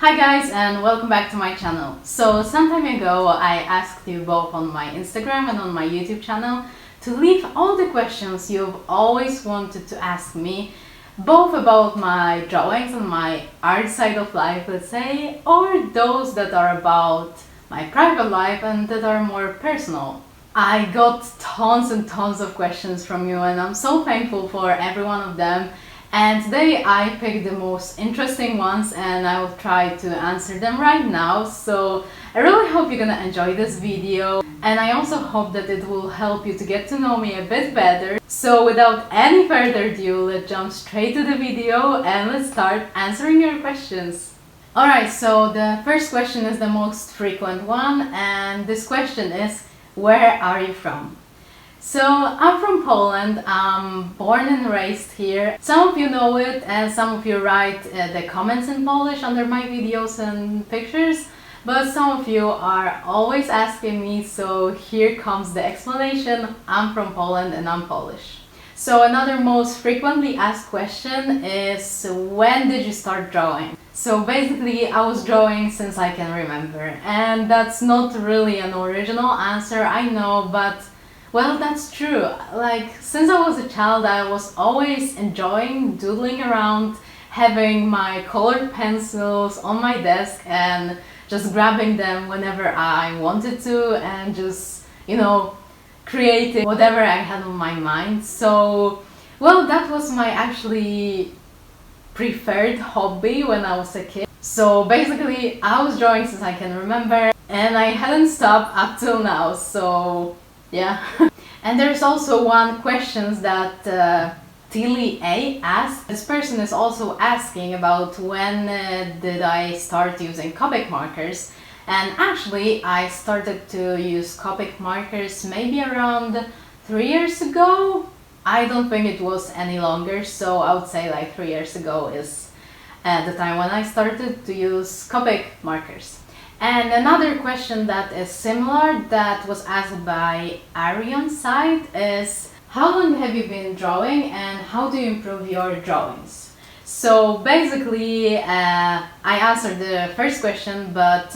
Hi guys, and welcome back to my channel. So some time ago I asked you both on my Instagram and on my YouTube channel to leave all the questions you've always wanted to ask me, both about my drawings and my art side of life, let's say, or those that are about my private life and that are more personal. I got tons and tons of questions from you and I'm so thankful for every one of them. And today I picked the most interesting ones and I will try to answer them right now. So I really hope you're gonna enjoy this video, and I also hope that it will help you to get to know me a bit better. So without any further ado, let's jump straight to the video and let's start answering your questions. Alright, so the first question is the most frequent one, and this question is, where are you from? So I'm from Poland. I'm born and raised here. Some of you know it and some of you write the comments in Polish under my videos and pictures, but some of you are always asking me, so here comes the explanation. I'm from Poland and I'm Polish. So another most frequently asked question is, when did you start drawing? So basically I was drawing since I can remember, and that's not really an original answer, I know, but well, that's true. Like, since I was a child, I was always enjoying doodling around, having my colored pencils on my desk and just grabbing them whenever I wanted to and just, creating whatever I had on my mind. So, well, that was my actually preferred hobby when I was a kid. So basically, I was drawing since I can remember and I hadn't stopped up till now, so yeah. And there's also one question that Tilly A asked. This person is also asking about when did I start using Copic markers, and actually I started to use Copic markers maybe around 3 years ago. I don't think it was any longer, so I would say like 3 years ago is the time when I started to use Copic markers. And another question that is similar that was asked by Arion's side is, how long have you been drawing and how do you improve your drawings? So basically I answered the first question, but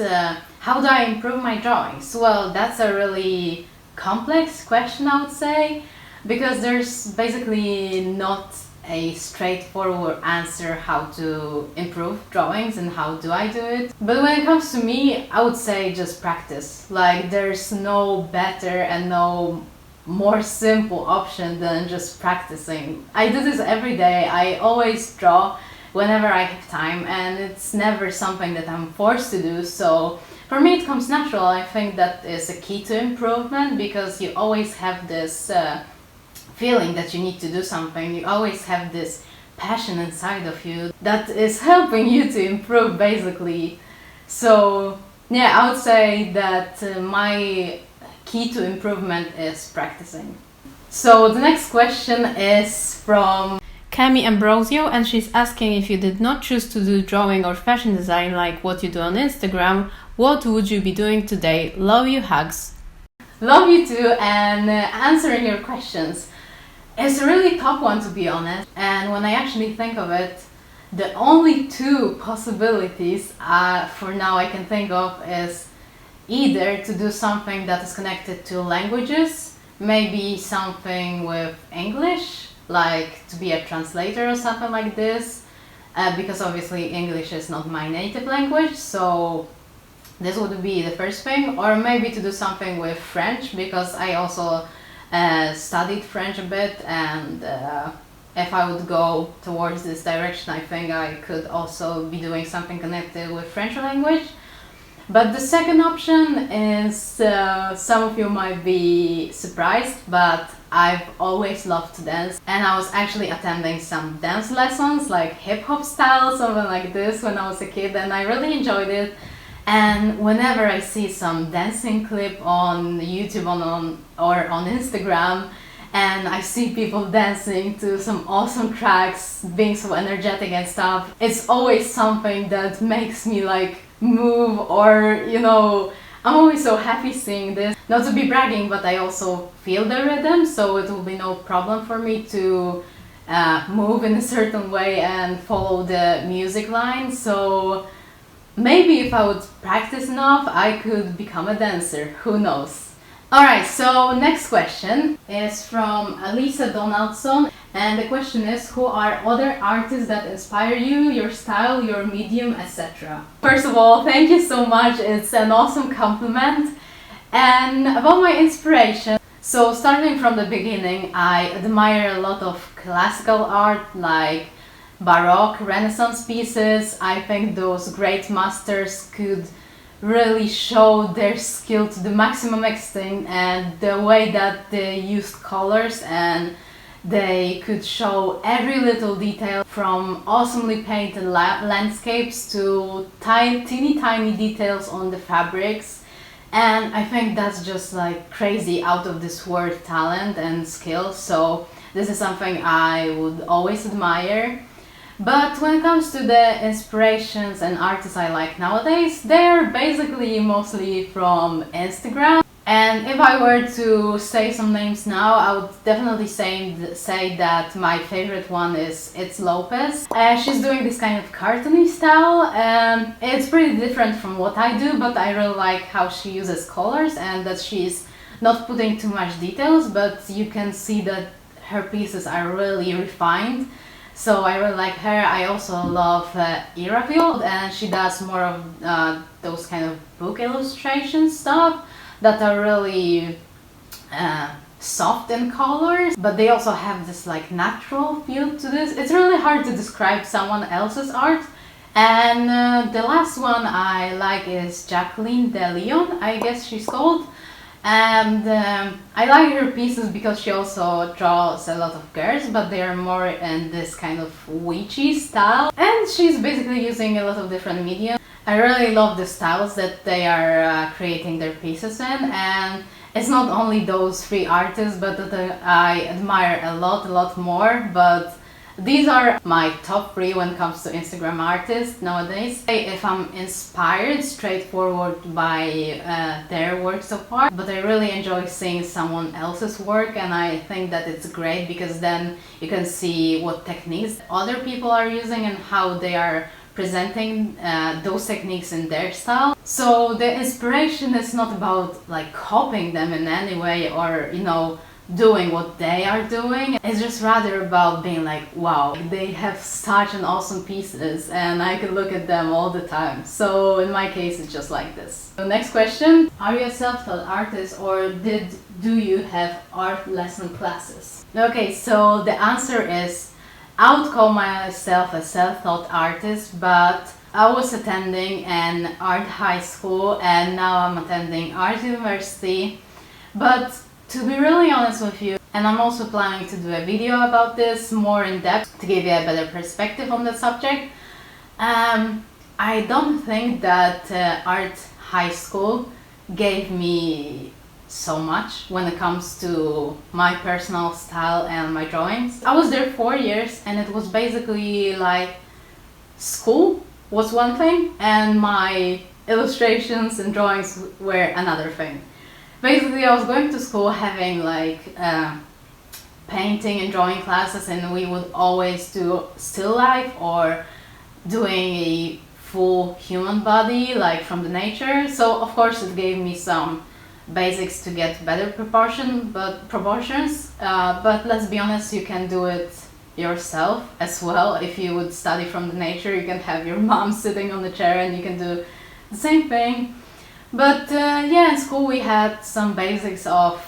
how do I improve my drawings? Well, that's a really complex question, I would say, because there's basically not a straightforward answer how to improve drawings and how do I do it. But when it comes to me, I would say just practice. Like, there's no better and no more simple option than just practicing. I do this every day. I always draw whenever I have time and it's never something that I'm forced to do. So for me it comes natural. I think that is a key to improvement, because you always have this feeling that you need to do something. You always have this passion inside of you that is helping you to improve, basically. So yeah, I would say that my key to improvement is practicing. So the next question is from Cami Ambrosio, and she's asking, if you did not choose to do drawing or fashion design like what you do on Instagram, what would you be doing today? Love you, hugs. Love you too, and answering your questions. It's a really tough one, to be honest, and when I actually think of it, the only two possibilities for now I can think of is either to do something that is connected to languages, maybe something with English, like to be a translator or something like this, because obviously English is not my native language, so this would be the first thing. Or maybe to do something with French, because I also studied French a bit, and if I would go towards this direction, I think I could also be doing something connected with French language. But the second option is, some of you might be surprised, but I've always loved to dance, and I was actually attending some dance lessons, like hip-hop style, something like this, when I was a kid, and I really enjoyed it. And whenever I see some dancing clip on YouTube or on Instagram, and I see people dancing to some awesome tracks, being so energetic and stuff, it's always something that makes me like move, or I'm always so happy seeing this. Not to be bragging, but I also feel the rhythm, so it will be no problem for me to move in a certain way and follow the music line. So maybe if I would practice enough, I could become a dancer, who knows. Alright, so next question is from Lisa Donaldson, and the question is, who are other artists that inspire you, your style, your medium, etc. First of all, thank you so much, it's an awesome compliment. And about my inspiration, so starting from the beginning, I admire a lot of classical art like Baroque, Renaissance pieces. I think those great masters could really show their skill to the maximum extent, and the way that they used colors, and they could show every little detail from awesomely painted landscapes to teeny tiny details on the fabrics. And I think that's just like crazy, out of this world talent and skill. So this is something I would always admire. But when it comes to the inspirations and artists I like nowadays, they're basically mostly from Instagram. And if I were to say some names now, I would definitely say that my favorite one is It's Lopez. She's doing this kind of cartoony style, and it's pretty different from what I do, but I really like how she uses colors and that she's not putting too much details, but you can see that her pieces are really refined. So I really like her. I also love Irafield, and she does more of those kind of book illustration stuff that are really soft in colors, but they also have this like natural feel to this. It's really hard to describe someone else's art. And the last one I like is Jacqueline De Leon, I guess she's called. And I like her pieces because she also draws a lot of girls, but they are more in this kind of witchy style. And she's basically using a lot of different media. I really love the styles that they are creating their pieces in, and it's not only those three artists, but that I admire a lot more. But these are my top three when it comes to Instagram artists nowadays. If I'm inspired straightforward by their works of art, but I really enjoy seeing someone else's work, and I think that it's great because then you can see what techniques other people are using and how they are presenting those techniques in their style. So the inspiration is not about like copying them in any way, or you know, doing what they are doing. It's just rather about being like, wow, they have such an awesome pieces and I can look at them all the time. So in my case, it's just like this. So next question, are you a self-taught artist, or do you have art lesson classes? Okay, so the answer is, I would call myself a self-taught artist, but I was attending an art high school and now I'm attending art university. But to be really honest with you, and I'm also planning to do a video about this more in depth to give you a better perspective on the subject, I don't think that art high school gave me so much when it comes to my personal style and my drawings. I was there 4 years and it was basically like school was one thing and my illustrations and drawings were another thing. Basically, I was going to school having like painting and drawing classes, and we would always do still life or doing a full human body like from the nature. So of course it gave me some basics to get better proportions, but let's be honest, you can do it yourself as well. If you would study from the nature, you can have your mom sitting on the chair and you can do the same thing. But yeah, in school we had some basics of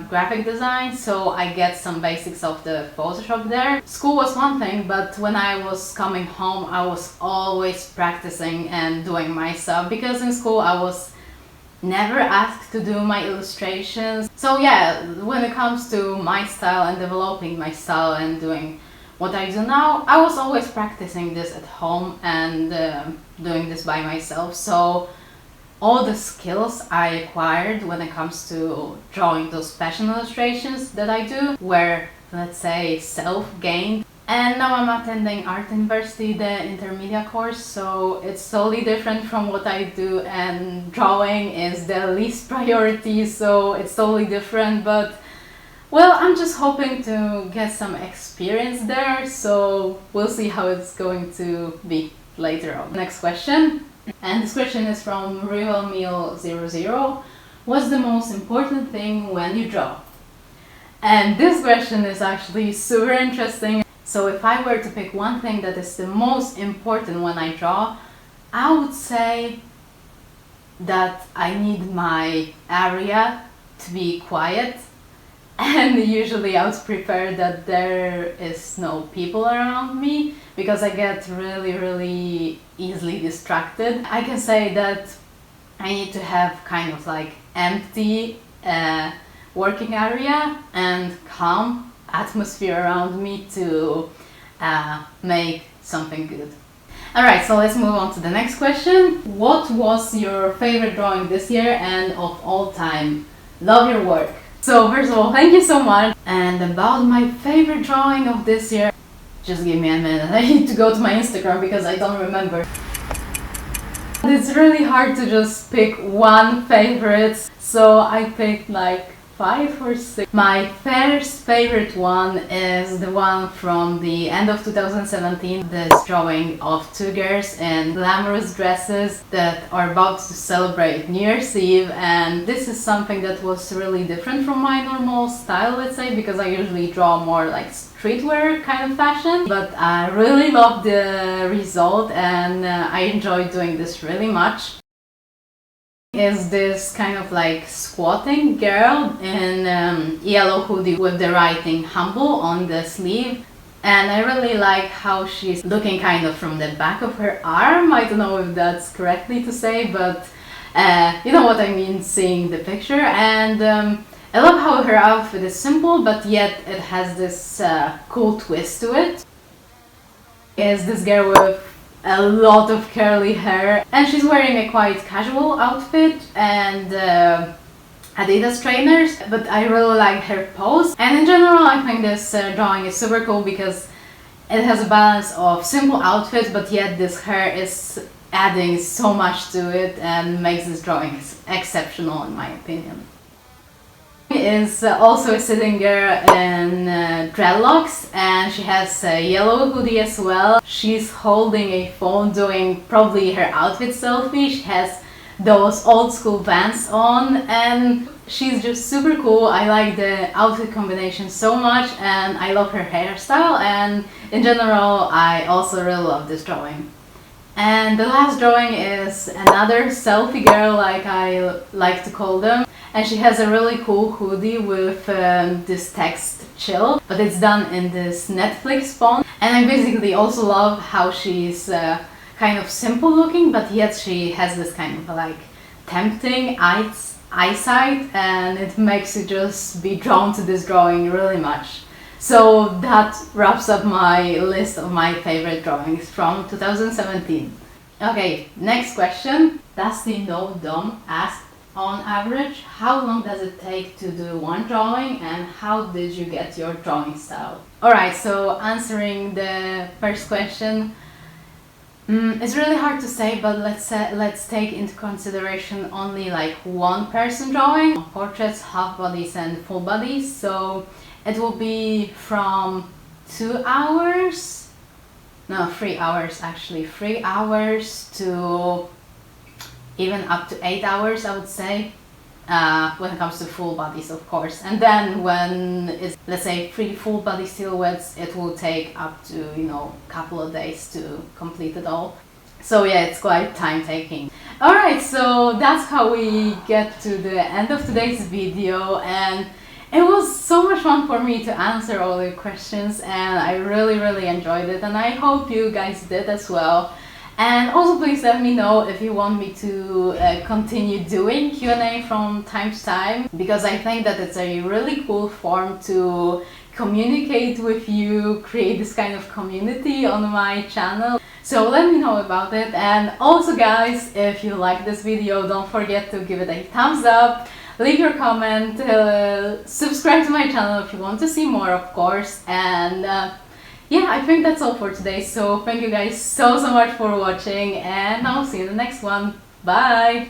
graphic design, so I get some basics of the Photoshop there. School was one thing, but when I was coming home I was always practicing and doing my stuff, because in school I was never asked to do my illustrations. So yeah, when it comes to my style and developing my style and doing what I do now, I was always practicing this at home and doing this by myself. So all the skills I acquired when it comes to drawing those fashion illustrations that I do were, let's say, self-gained. And now I'm attending art university, the intermediate course, so it's totally different from what I do, and drawing is the least priority, so it's totally different. But well, I'm just hoping to get some experience there, so we'll see how it's going to be later on. Next question. And this question is from RivalMeal00. What's the most important thing when you draw? And this question is actually super interesting. So if I were to pick one thing that is the most important when I draw, I would say that I need my area to be quiet, and usually I would prefer that there is no people around me because I get really easily distracted. I can say that I need to have kind of like empty working area and calm atmosphere around me to make something good. Alright, so let's move on to the next question. What was your favorite drawing this year and of all time? Love your work. So first of all, thank you so much. And about my favorite drawing of this year, just give me a minute. I need to go to my Instagram because I don't remember. It's really hard to just pick one favorite, so I picked like 5 or 6. My first favorite one is the one from the end of 2017, this drawing of 2 girls in glamorous dresses that are about to celebrate New Year's Eve, and this is something that was really different from my normal style, let's say, because I usually draw more like streetwear kind of fashion, but I really loved the result and I enjoyed doing this really much. Is this kind of like squatting girl in yellow hoodie with the writing humble on the sleeve, and I really like how she's looking kind of from the back of her arm. I don't know if that's correctly to say, but you know what I mean, seeing the picture. And I love how her outfit is simple but yet it has this cool twist to it. Is this girl with a lot of curly hair, and she's wearing a quite casual outfit and Adidas trainers, but I really like her pose. And in general I think this drawing is super cool because it has a balance of simple outfit but yet this hair is adding so much to it and makes this drawing exceptional in my opinion. Is also a sitting girl in dreadlocks, and she has a yellow hoodie as well. She's holding a phone doing probably her outfit selfie. She has those old school Vans on and she's just super cool. I like the outfit combination so much and I love her hairstyle, and in general I also really love this drawing. And the last drawing is another selfie girl, like I like to call them. And she has a really cool hoodie with this text chill, but it's done in this Netflix font. And I basically also love how she's kind of simple looking, but yet she has this kind of like tempting eyesight, and it makes you just be drawn to this drawing really much. So that wraps up my list of my favorite drawings from 2017. Okay, next question. Dusty No Dom asked, on average, how long does it take to do one drawing and how did you get your drawing style? Alright, so answering the first question, it's really hard to say, but let's take into consideration only like one person drawing, portraits, half bodies and full bodies. So it will be from 2 hours, no, 3 hours actually, 3 hours to even up to 8 hours, I would say, when it comes to full bodies, of course. And then when it's, let's say, 3 full body silhouettes, it will take up to, you know, a couple of days to complete it all. So yeah, it's quite time taking. Alright, so that's how we get to the end of today's video, and it was so much fun for me to answer all the questions and I really enjoyed it, and I hope you guys did as well. And also please let me know if you want me to continue doing Q&A from time to time, because I think that it's a really cool form to communicate with you, create this kind of community on my channel. So let me know about it. And also guys, if you like this video, don't forget to give it a thumbs up, leave your comment, subscribe to my channel if you want to see more, of course. And yeah, I think that's all for today. So thank you guys so much for watching, and I'll see you in the next one. Bye!